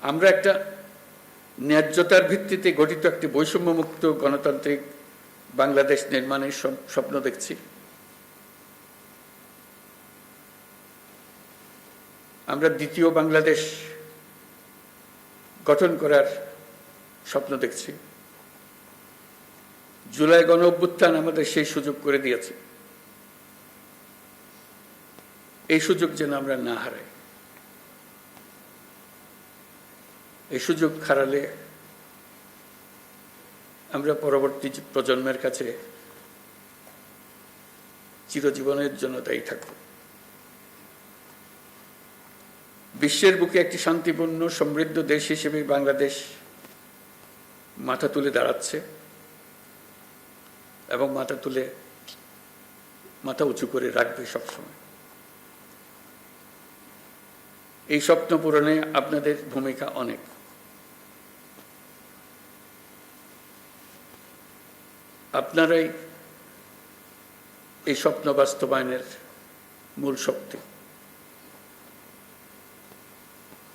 আমরা একটা ন্যায্যতার ভিত্তিতে গঠিত একটি বৈষম্যমুক্ত গণতান্ত্রিক বাংলাদেশ নির্মাণের স্বপ্ন দেখছি। আমরা দ্বিতীয় বাংলাদেশ গঠন করার স্বপ্ন দেখছি। জুলাই গণঅভ্যুত্থান আমাদের সেই সুযোগ করে দিয়েছে। এই সুযোগ যেন আমরা না হারাই। এই সুযোগ হারালে আমরা পরবর্তী প্রজন্মের কাছে চিরজীবনের জন্য দায়ী থাকব। বিশ্বের বুকে একটি শান্তিপূর্ণ সমৃদ্ধ দেশ হিসেবে বাংলাদেশ মাথা তুলে দাঁড়াচ্ছে এবং মাথা উঁচু করে রাখবে সবসময়। এই স্বপ্ন পূরণে আপনাদের ভূমিকা অনেক। আপনারাই এই স্বপ্ন বাস্তবায়নের মূল শক্তি।